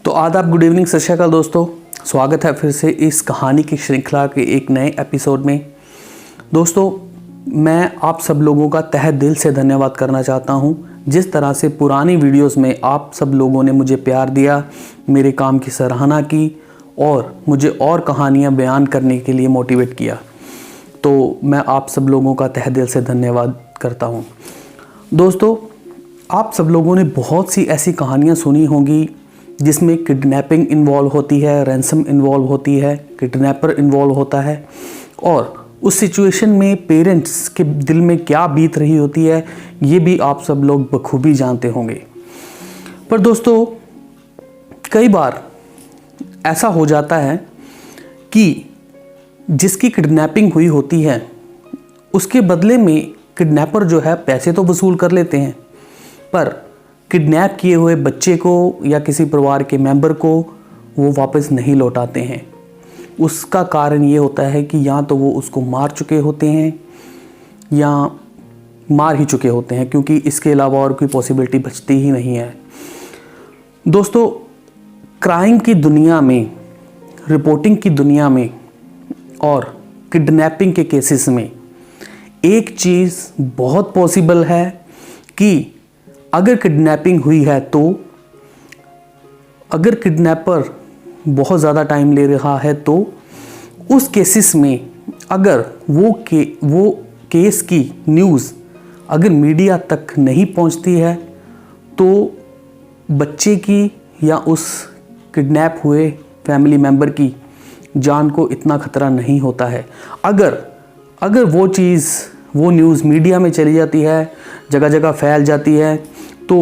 तो आदाब, good evening, सत श्री अकाल दोस्तों। स्वागत है फिर से इस कहानी की श्रृंखला के एक नए एपिसोड में। दोस्तों, मैं आप सब लोगों का तहे दिल से धन्यवाद करना चाहता हूं। जिस तरह से पुरानी वीडियोस में आप सब लोगों ने मुझे प्यार दिया, मेरे काम की सराहना की और मुझे और कहानियां बयान करने के लिए मोटिवेट किया, तो मैं आप सब लोगों का तहे दिल से धन्यवाद करता हूं। दोस्तों, आप सब लोगों ने बहुत सी ऐसी कहानियां सुनी होंगी जिसमें किडनैपिंग इन्वॉल्व होती है, रैंसम इन्वॉल्व होती है, किडनैपर इन्वॉल्व होता है और उस सिचुएशन में पेरेंट्स के दिल में क्या बीत रही होती है ये भी आप सब लोग बखूबी जानते होंगे। पर दोस्तों, कई बार ऐसा हो जाता है कि जिसकी किडनैपिंग हुई होती है उसके बदले में किडनैपर जो है पैसे तो वसूल कर लेते हैं, पर किडनैप किए हुए बच्चे को या किसी परिवार के मेंबर को वो वापस नहीं लौटाते हैं। उसका कारण ये होता है कि या तो वो उसको मार चुके होते हैं या मार ही चुके होते हैं, क्योंकि इसके अलावा और कोई पॉसिबिलिटी बचती ही नहीं है। दोस्तों, क्राइम की दुनिया में, रिपोर्टिंग की दुनिया में और किडनैपिंग के केसेस में एक चीज़ बहुत पॉसिबल है कि अगर किडनैपिंग हुई है तो अगर किडनैपर बहुत ज़्यादा टाइम ले रहा है तो उस केसेस में अगर वो केस की न्यूज़ अगर मीडिया तक नहीं पहुंचती है तो बच्चे की या उस किडनैप हुए फैमिली मेंबर की जान को इतना खतरा नहीं होता है। अगर वो न्यूज़ मीडिया में चली जाती है, जगह जगह फैल जाती है, तो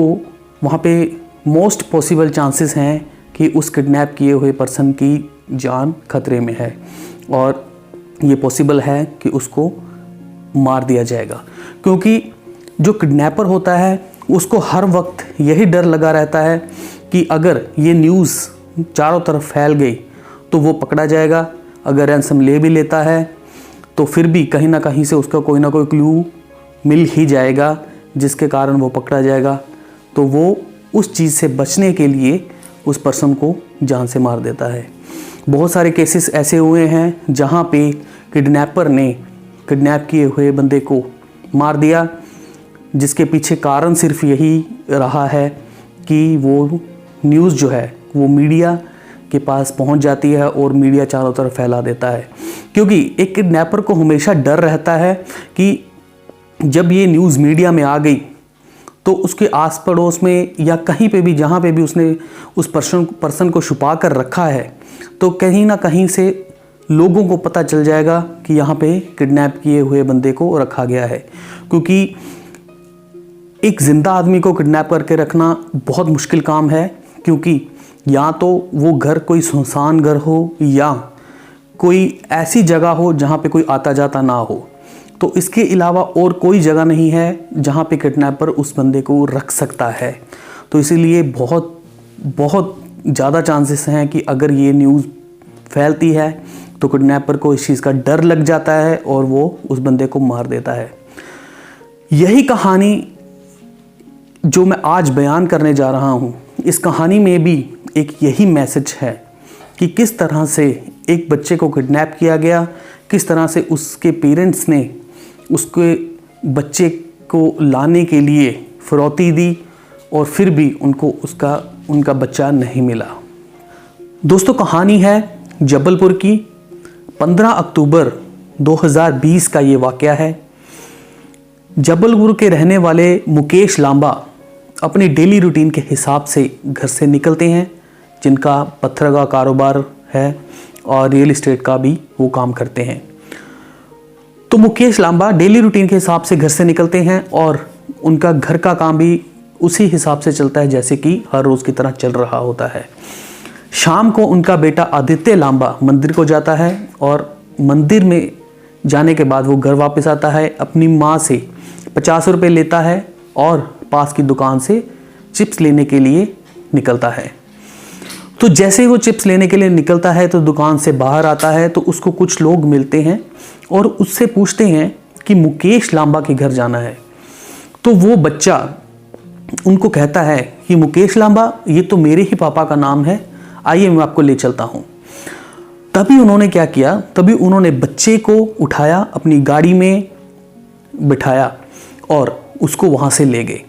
वहाँ पे मोस्ट पॉसिबल चांसेस हैं कि उस किडनैप किए हुए पर्सन की जान खतरे में है और ये पॉसिबल है कि उसको मार दिया जाएगा। क्योंकि जो किडनैपर होता है उसको हर वक्त यही डर लगा रहता है कि अगर ये न्यूज़ चारों तरफ फैल गई तो वो पकड़ा जाएगा। अगर रैंसम ले भी लेता है तो फिर भी कहीं ना कहीं से उसका कोई ना कोई क्लू मिल ही जाएगा जिसके कारण वो पकड़ा जाएगा। तो वो उस चीज़ से बचने के लिए उस पर्सन को जान से मार देता है। बहुत सारे केसेस ऐसे हुए हैं जहाँ पे किडनैपर ने किडनैप किए हुए बंदे को मार दिया, जिसके पीछे कारण सिर्फ यही रहा है कि वो न्यूज़ जो है वो मीडिया के पास पहुंच जाती है और मीडिया चारों तरफ फैला देता है। क्योंकि एक किडनैपर को हमेशा डर रहता है कि जब ये न्यूज़ मीडिया में आ गई तो उसके आस पड़ोस में या कहीं पे भी जहाँ पे भी उसने उस पर्सन को छुपा कर रखा है तो कहीं ना कहीं से लोगों को पता चल जाएगा कि यहाँ पे किडनैप किए हुए बंदे को रखा गया है। क्योंकि एक ज़िंदा आदमी को किडनैप करके रखना बहुत मुश्किल काम है, क्योंकि या तो वो घर कोई सुनसान घर हो या कोई ऐसी जगह हो जहाँ पे कोई आता जाता ना हो। तो इसके अलावा और कोई जगह नहीं है जहाँ पे किडनैपर उस बंदे को रख सकता है। तो इसीलिए बहुत बहुत ज़्यादा चांसेस हैं कि अगर ये न्यूज़ फैलती है तो किडनैपर को इस चीज़ का डर लग जाता है और वो उस बंदे को मार देता है। यही कहानी जो मैं आज बयान करने जा रहा हूँ, इस कहानी में भी एक यही मैसेज है कि किस तरह से एक बच्चे को किडनैप किया गया, किस तरह से उसके पेरेंट्स ने उसके बच्चे को लाने के लिए फिरौती दी और फिर भी उनको उनका बच्चा नहीं मिला। दोस्तों, कहानी है जबलपुर की। 15 अक्टूबर 2020 का ये वाक़या है। जबलपुर के रहने वाले मुकेश लांबा अपनी डेली रूटीन के हिसाब से घर से निकलते हैं, जिनका पत्थर का कारोबार है और रियल एस्टेट का भी वो काम करते हैं। तो मुकेश लांबा डेली रूटीन के हिसाब से घर से निकलते हैं और उनका घर का काम भी उसी हिसाब से चलता है जैसे कि हर रोज़ की तरह चल रहा होता है। शाम को उनका बेटा आदित्य लांबा मंदिर को जाता है और मंदिर में जाने के बाद वो घर वापस आता है, अपनी माँ से 50 रुपये लेता है और पास की दुकान से चिप्स लेने के लिए निकलता है। तो जैसे ही वो चिप्स लेने के लिए निकलता है तो दुकान से बाहर आता है तो उसको कुछ लोग मिलते हैं और उससे पूछते हैं कि मुकेश लांबा के घर जाना है। तो वो बच्चा उनको कहता है कि मुकेश लांबा, ये तो मेरे ही पापा का नाम है, आइए मैं आपको ले चलता हूँ। तभी उन्होंने क्या किया, तभी उन्होंने बच्चे को उठाया, अपनी गाड़ी में बिठाया और उसको वहाँ से ले गए।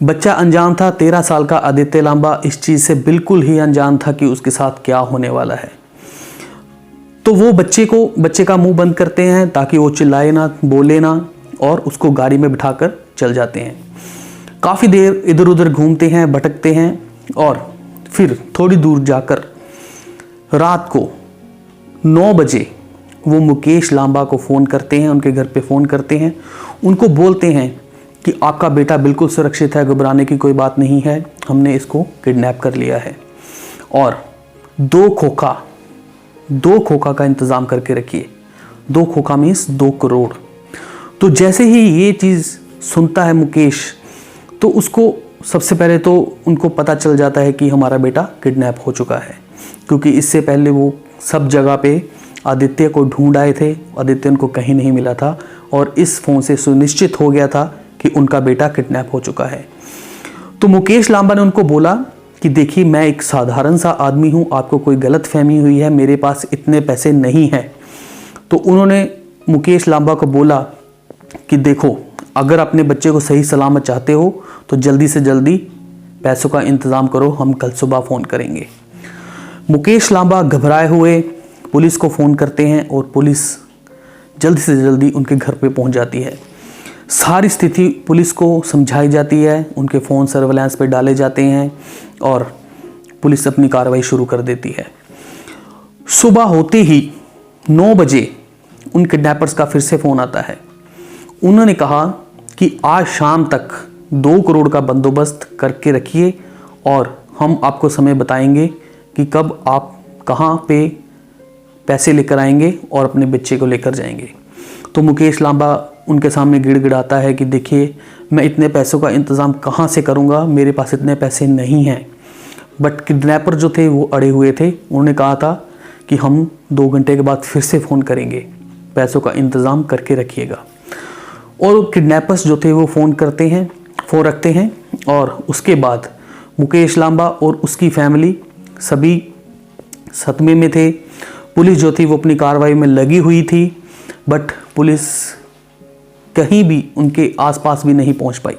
बच्चा अनजान था, 13 साल का आदित्य लांबा इस चीज़ से बिल्कुल ही अनजान था कि उसके साथ क्या होने वाला है। तो वो बच्चे का मुंह बंद करते हैं ताकि वो चिल्लाए ना, बोले ना, और उसको गाड़ी में बिठाकर चल जाते हैं। काफ़ी देर इधर उधर घूमते हैं, भटकते हैं, और फिर थोड़ी दूर जाकर रात को 9 बजे वो मुकेश लांबा को फ़ोन करते हैं, उनके घर पे फ़ोन करते हैं। उनको बोलते हैं कि आपका बेटा बिल्कुल सुरक्षित है, घबराने की कोई बात नहीं है, हमने इसको किडनैप कर लिया है, और 2 खोखा का इंतज़ाम करके रखिए। 2 खोखा मीन्स 2 करोड़। तो जैसे ही ये चीज़ सुनता है मुकेश, तो उसको सबसे पहले तो उनको पता चल जाता है कि हमारा बेटा किडनैप हो चुका है, क्योंकि इससे पहले वो सब जगह पे आदित्य को ढूंढ आए थे, आदित्य उनको कहीं नहीं मिला था, और इस फ़ोन से सुनिश्चित हो गया था कि उनका बेटा किडनैप हो चुका है। तो मुकेश लांबा ने उनको बोला कि देखिए, मैं एक साधारण सा आदमी हूँ, आपको कोई गलत फहमी हुई है, मेरे पास इतने पैसे नहीं हैं। तो उन्होंने मुकेश लांबा को बोला कि देखो, अगर अपने बच्चे को सही सलामत चाहते हो तो जल्दी से जल्दी पैसों का इंतज़ाम करो, हम कल सुबह फ़ोन करेंगे। मुकेश लांबा घबराए हुए पुलिस को फ़ोन करते हैं, और पुलिस जल्दी से जल्दी उनके घर पे पहुंच जाती है। सारी स्थिति पुलिस को समझाई जाती है, उनके फ़ोन सर्वेलेंस पे डाले जाते हैं, और पुलिस अपनी कार्रवाई शुरू कर देती है। सुबह होते ही 9 बजे उन किडनैपर्स का फिर से फ़ोन आता है। उन्होंने कहा कि आज शाम तक 2 करोड़ का बंदोबस्त करके रखिए, और हम आपको समय बताएंगे कि कब आप कहाँ पे पैसे लेकर आएंगे और अपने बच्चे को लेकर जाएंगे। तो मुकेश लांबा उनके सामने गिड़गिड़ाता है कि देखिए, मैं इतने पैसों का इंतज़ाम कहाँ से करूँगा, मेरे पास इतने पैसे नहीं हैं। बट किडनैपर जो थे वो अड़े हुए थे, उन्होंने कहा था कि हम 2 घंटे के बाद फिर से फ़ोन करेंगे, पैसों का इंतज़ाम करके रखिएगा। और किडनैपर्स जो थे वो फ़ोन रखते हैं, और उसके बाद मुकेश लांबा और उसकी फैमिली सभी सदमे में थे। पुलिस जो थी वो अपनी कार्रवाई में लगी हुई थी, बट पुलिस कहीं भी उनके आसपास भी नहीं पहुंच पाई,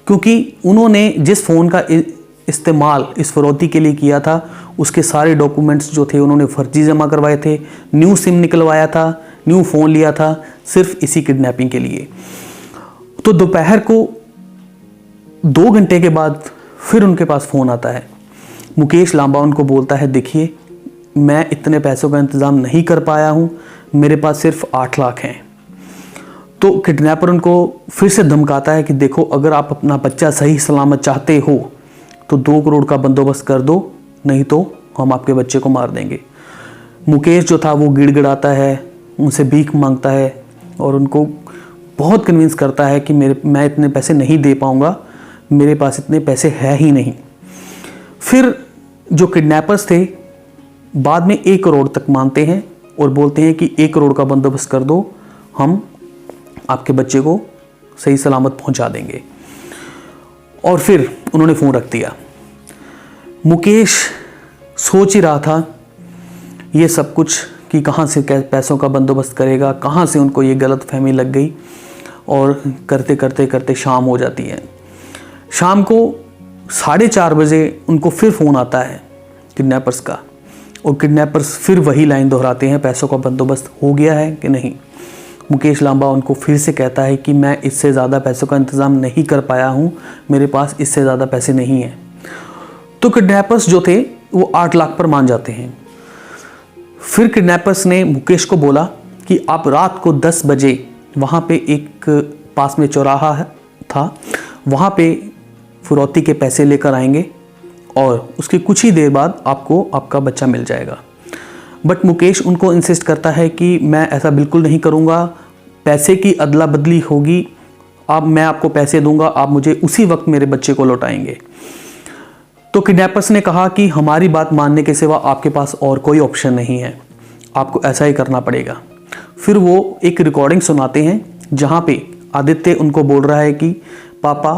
क्योंकि उन्होंने जिस फ़ोन का इस्तेमाल इस फिरौती के लिए किया था, उसके सारे डॉक्यूमेंट्स जो थे उन्होंने फर्जी जमा करवाए थे, न्यू सिम निकलवाया था, न्यू फ़ोन लिया था, सिर्फ इसी किडनैपिंग के लिए। तो दोपहर को 2 घंटे के बाद फिर उनके पास फ़ोन आता है। मुकेश लांबा उनको बोलता है, देखिए, मैं इतने पैसों का इंतज़ाम नहीं कर पाया हूँ, मेरे पास सिर्फ 8 लाख हैं। तो किडनैपर उनको फिर से धमकाता है कि देखो, अगर आप अपना बच्चा सही सलामत चाहते हो तो 2 करोड़ का बंदोबस्त कर दो, नहीं तो हम आपके बच्चे को मार देंगे। मुकेश जो था वो गिड़गिड़ाता है, उनसे भीख मांगता है, और उनको बहुत कन्विंस करता है कि मैं इतने पैसे नहीं दे पाऊँगा, मेरे पास इतने पैसे है ही नहीं। फिर जो किडनैपर्स थे बाद में 1 करोड़ तक मानते हैं और बोलते हैं कि 1 करोड़ का बंदोबस्त कर दो, हम आपके बच्चे को सही सलामत पहुंचा देंगे। और फिर उन्होंने फ़ोन रख दिया। मुकेश सोच ही रहा था ये सब कुछ कि कहाँ से पैसों का बंदोबस्त करेगा, कहाँ से उनको ये गलत फहमी लग गई, और करते करते करते शाम हो जाती है। शाम को 4:30 बजे उनको फिर फ़ोन आता है किडनैपर्स का, और किडनैपर्स फिर वही लाइन दोहराते हैं, पैसों का बंदोबस्त हो गया है कि नहीं। मुकेश लांबा उनको फिर से कहता है कि मैं इससे ज़्यादा पैसों का इंतज़ाम नहीं कर पाया हूँ, मेरे पास इससे ज़्यादा पैसे नहीं हैं। तो किडनैपर्स जो थे वो 8 लाख पर मान जाते हैं। फिर किडनैपर्स ने मुकेश को बोला कि आप रात को 10 बजे वहाँ पे एक पास में चौराहा था, वहाँ पे फिरौती के पैसे लेकर आएंगे, और उसके कुछ ही देर बाद आपको आपका बच्चा मिल जाएगा। बट मुकेश उनको इंसिस्ट करता है कि मैं ऐसा बिल्कुल नहीं करूँगा, पैसे की अदला बदली होगी, मैं आपको पैसे दूंगा, आप मुझे उसी वक्त मेरे बच्चे को लौटाएंगे। तो किडनैपर्स ने कहा कि हमारी बात मानने के सिवा आपके पास और कोई ऑप्शन नहीं है, आपको ऐसा ही करना पड़ेगा। फिर वो एक रिकॉर्डिंग सुनाते हैं जहाँ पे आदित्य उनको बोल रहा है कि पापा,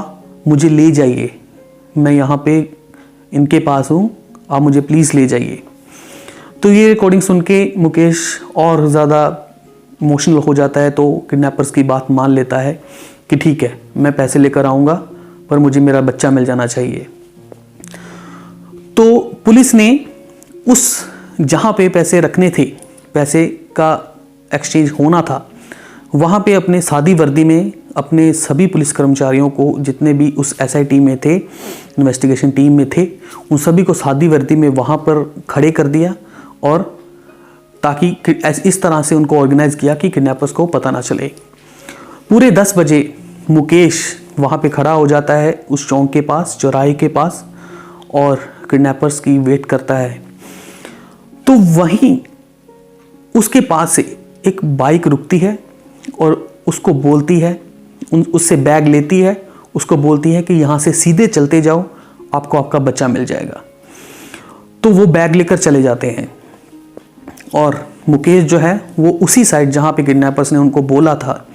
मुझे ले जाइए, मैं यहाँ पे इनके पास हूँ, आप मुझे प्लीज़ ले जाइए। तो ये रिकॉर्डिंग सुन के मुकेश और ज़्यादा इमोशनल हो जाता है, तो किडनैपर्स की बात मान लेता है कि ठीक है, मैं पैसे लेकर आऊँगा, पर मुझे मेरा बच्चा मिल जाना चाहिए। तो पुलिस ने उस जहाँ पे पैसे रखने थे, पैसे का एक्सचेंज होना था, वहाँ पे अपने सादी वर्दी में अपने सभी पुलिस कर्मचारियों को, जितने भी उस SIT में थे, इन्वेस्टिगेशन टीम में थे, उन सभी को सादी वर्दी में वहाँ पर खड़े कर दिया, और ताकि इस तरह से उनको ऑर्गेनाइज किया कि किडनैपर्स को पता ना चले। पूरे 10 बजे मुकेश वहाँ पे खड़ा हो जाता है उस चौक के पास, चौराहे के पास, और किडनैपर्स की वेट करता है। तो वहीं उसके पास से एक बाइक रुकती है और उसको बोलती है, उससे बैग लेती है, उसको बोलती है कि यहाँ से सीधे चलते जाओ, आपको आपका बच्चा मिल जाएगा। तो वो बैग लेकर चले जाते हैं, और मुकेश जो है वो उसी साइड जहाँ पे किडनैपर्स ने उनको बोला था,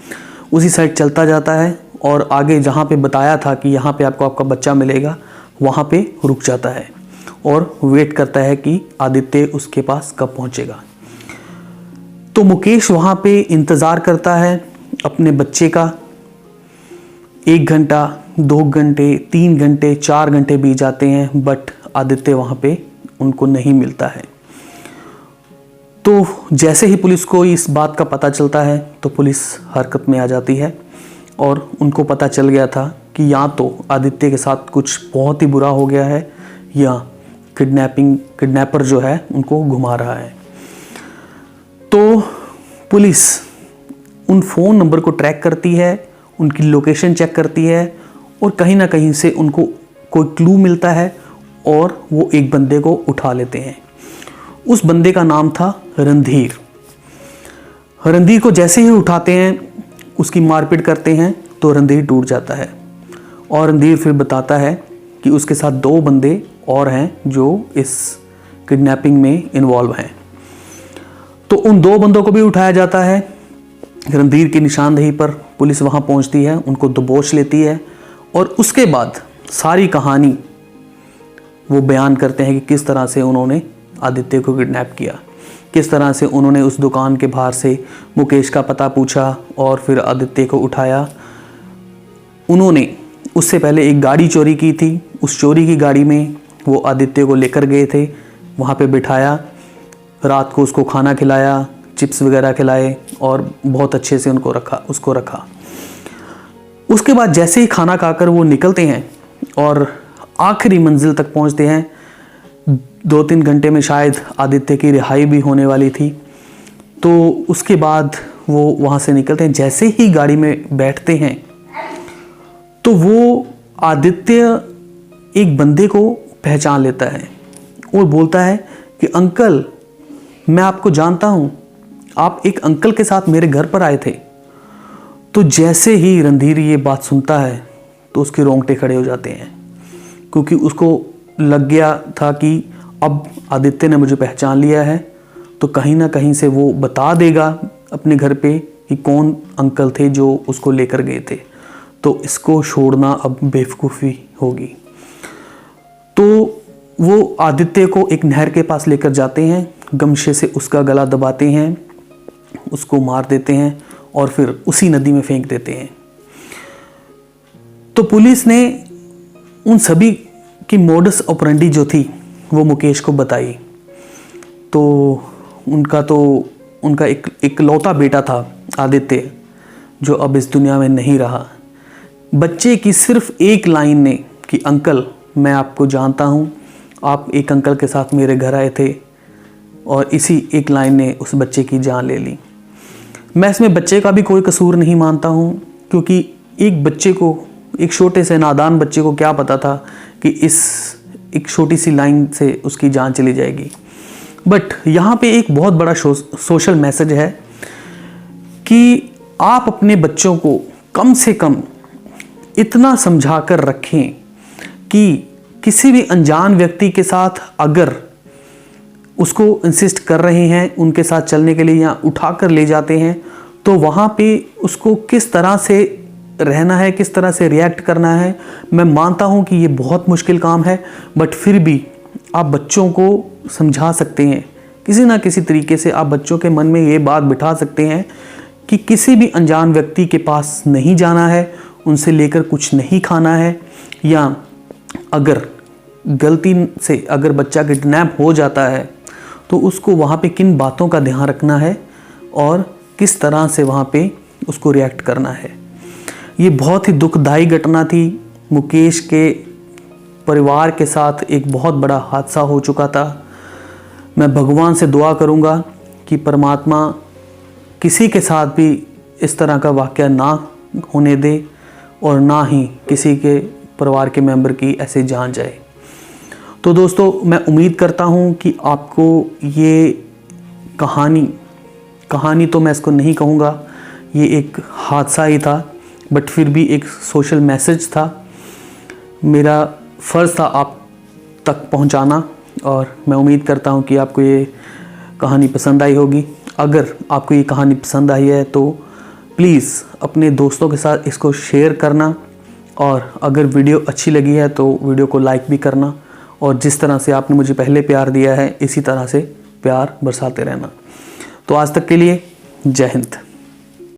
उसी साइड चलता जाता है, और आगे जहाँ पे बताया था कि यहाँ पे आपको आपका बच्चा मिलेगा, वहाँ पे रुक जाता है और वेट करता है कि आदित्य उसके पास कब पहुँचेगा। तो मुकेश वहाँ पे इंतज़ार करता है अपने बच्चे का। 1 घंटा, 2 घंटे, 3 घंटे, 4 घंटे बीत जाते हैं, बट आदित्य वहाँ पे उनको नहीं मिलता है। तो जैसे ही पुलिस को इस बात का पता चलता है, तो पुलिस हरकत में आ जाती है, और उनको पता चल गया था कि या तो आदित्य के साथ कुछ बहुत ही बुरा हो गया है, या किडनैपर जो है उनको घुमा रहा है। तो पुलिस उन फ़ोन नंबर को ट्रैक करती है, उनकी लोकेशन चेक करती है, और कहीं ना कहीं से उनको कोई क्लू मिलता है, और वो एक बंदे को उठा लेते हैं। उस बंदे का नाम था रणधीर। रणधीर को जैसे ही उठाते हैं, उसकी मारपीट करते हैं, तो रणधीर टूट जाता है, और रणधीर फिर बताता है कि उसके साथ 2 बंदे और हैं जो इस किडनैपिंग में इन्वॉल्व हैं। तो उन 2 बंदों को भी उठाया जाता है। रणधीर की निशानदेही पर पुलिस वहाँ पहुँचती है, उनको दबोच लेती है, और उसके बाद सारी कहानी वो बयान करते हैं कि किस तरह से उन्होंने आदित्य को किडनैप किया, किस तरह से उन्होंने उस दुकान के बाहर से मुकेश का पता पूछा और फिर आदित्य को उठाया। उन्होंने उससे पहले एक गाड़ी चोरी की थी, उस चोरी की गाड़ी में वो आदित्य को लेकर गए थे, वहाँ पे बिठाया, रात को उसको खाना खिलाया, चिप्स वगैरह खिलाए, और बहुत अच्छे से उसको रखा। उसके बाद जैसे ही खाना खाकर वो निकलते हैं और आखिरी मंजिल तक पहुंचते हैं, 2-3 घंटे में शायद आदित्य की रिहाई भी होने वाली थी। तो उसके बाद वो वहाँ से निकलते हैं। जैसे ही गाड़ी में बैठते हैं, तो वो आदित्य एक बंदे को पहचान लेता है और बोलता है कि अंकल, मैं आपको जानता हूँ, आप एक अंकल के साथ मेरे घर पर आए थे। तो जैसे ही रणधीर ये बात सुनता है, तो उसके रोंगटे खड़े हो जाते हैं, क्योंकि उसको लग गया था कि अब आदित्य ने मुझे पहचान लिया है, तो कहीं ना कहीं से वो बता देगा अपने घर पे कि कौन अंकल थे जो उसको लेकर गए थे, तो इसको छोड़ना अब बेवकूफ़ी होगी। तो वो आदित्य को एक नहर के पास लेकर जाते हैं, गमछे से उसका गला दबाते हैं, उसको मार देते हैं और फिर उसी नदी में फेंक देते हैं। तो पुलिस ने उन सभी की मोडस ऑपरेंडी जो थी वो मुकेश को बताई। तो उनका एक लौता बेटा था आदित्य, जो अब इस दुनिया में नहीं रहा। बच्चे की सिर्फ एक लाइन ने कि अंकल, मैं आपको जानता हूँ, आप एक अंकल के साथ मेरे घर आए थे, और इसी एक लाइन ने उस बच्चे की जान ले ली। मैं इसमें बच्चे का भी कोई कसूर नहीं मानता हूँ, क्योंकि एक बच्चे को, एक छोटे से नादान बच्चे को क्या पता था कि इस एक छोटी सी लाइन से उसकी जान चली जाएगी। बट यहाँ पे एक बहुत बड़ा सोशल मैसेज है कि आप अपने बच्चों को कम से कम इतना समझा कर रखें कि किसी भी अनजान व्यक्ति के साथ अगर उसको इंसिस्ट कर रहे हैं उनके साथ चलने के लिए या उठा कर ले जाते हैं, तो वहाँ पे उसको किस तरह से रहना है, किस तरह से रिएक्ट करना है। मैं मानता हूँ कि ये बहुत मुश्किल काम है, बट फिर भी आप बच्चों को समझा सकते हैं, किसी ना किसी तरीके से आप बच्चों के मन में ये बात बिठा सकते हैं कि किसी भी अनजान व्यक्ति के पास नहीं जाना है, उनसे लेकर कुछ नहीं खाना है, या अगर गलती से अगर बच्चा किडनैप हो जाता है तो उसको वहाँ पे किन बातों का ध्यान रखना है और किस तरह से वहाँ पे उसको रिएक्ट करना है। ये बहुत ही दुखदाई घटना थी। मुकेश के परिवार के साथ एक बहुत बड़ा हादसा हो चुका था। मैं भगवान से दुआ करूँगा कि परमात्मा किसी के साथ भी इस तरह का वाक़या ना होने दे और ना ही किसी के परिवार के मेंबर की ऐसे जान जाए। तो दोस्तों, मैं उम्मीद करता हूँ कि आपको ये कहानी तो मैं इसको नहीं कहूँगा, ये एक हादसा ही था, बट फिर भी एक सोशल मैसेज था। मेरा फ़र्ज़ था आप तक पहुँचाना, और मैं उम्मीद करता हूँ कि आपको ये कहानी पसंद आई होगी। अगर आपको ये कहानी पसंद आई है तो प्लीज़ अपने दोस्तों के साथ इसको शेयर करना, और अगर वीडियो अच्छी लगी है तो वीडियो को लाइक भी करना, और जिस तरह से आपने मुझे पहले प्यार दिया है इसी तरह से प्यार बरसाते रहना। तो आज तक के लिए जय हिंद।